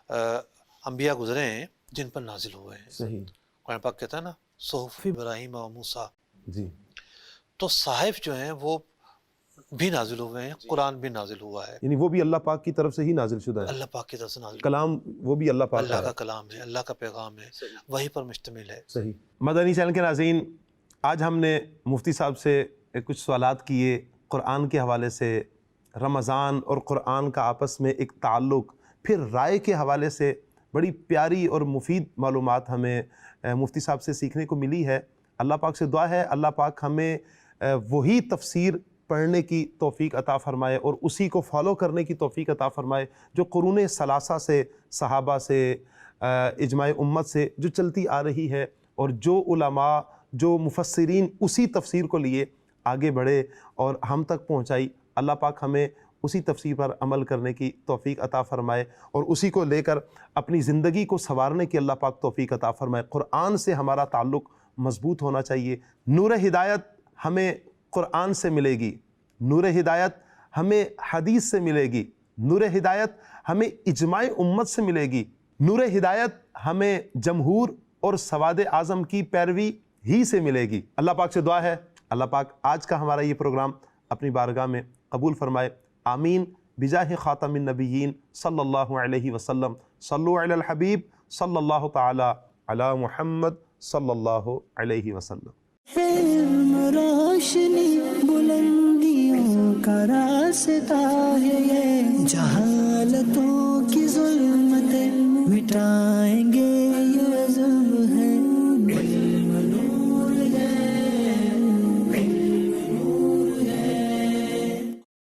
انبیاء گزرے ہیں جن پر نازل ہوئے ہیں۔ صحیح، قرآن پاک کہتا ہے نا صحف ابراہیم و موسیٰ، جی، تو صحائف جو ہیں وہ بھی نازل ہوئے ہیں، قرآن بھی نازل ہوا ہے، یعنی وہ بھی اللہ پاک کی طرف سے ہی نازل شدہ ہے، اللہ پاک کی طرف سے نازل، کلام وہ بھی اللہ پاک اللہ کا کا کلام ہے، اللہ کا پیغام ہے، وہی پر مشتمل ہے۔ صحیح۔ مدنی چینل کے ناظرین، آج ہم نے مفتی صاحب سے کچھ سوالات کیے قرآن کے حوالے سے، رمضان اور قرآن کا آپس میں ایک تعلق، پھر رائے کے حوالے سے بڑی پیاری اور مفید معلومات ہمیں مفتی صاحب سے سیکھنے کو ملی ہے۔ اللہ پاک سے دعا ہے اللہ پاک ہمیں وہی تفسیر پڑھنے کی توفیق عطا فرمائے اور اسی کو فالو کرنے کی توفیق عطا فرمائے جو قرون ثلاثہ سے، صحابہ سے، اجماع امت سے جو چلتی آ رہی ہے، اور جو علماء، جو مفسرین اسی تفسیر کو لیے آگے بڑھے اور ہم تک پہنچائی۔ اللہ پاک ہمیں اسی تفسیر پر عمل کرنے کی توفیق عطا فرمائے اور اسی کو لے کر اپنی زندگی کو سنوارنے کی اللہ پاک توفیق عطا فرمائے۔ قرآن سے ہمارا تعلق مضبوط ہونا چاہیے۔ نور ہدایت ہمیں قرآن سے ملے گی، نور ہدایت ہمیں حدیث سے ملے گی، نور ہدایت ہمیں اجماع امت سے ملے گی، نور ہدایت ہمیں جمہور اور سواد اعظم کی پیروی ہی سے ملے گی۔ اللہ پاک سے دعا ہے اللہ پاک آج کا ہمارا یہ پروگرام اپنی بارگاہ میں قبول فرمائے۔ آمین بجاہ خاتم النبیین صلی اللہ علیہ وسلم۔ صلو علی الحبیب صلی اللہ تعالی علی محمد صلی اللہ علیہ وسلم۔ علم روشنی بلندیوں کا راستہ ہے، یہ جہالتوں کی ظلمتیں مٹائیں گے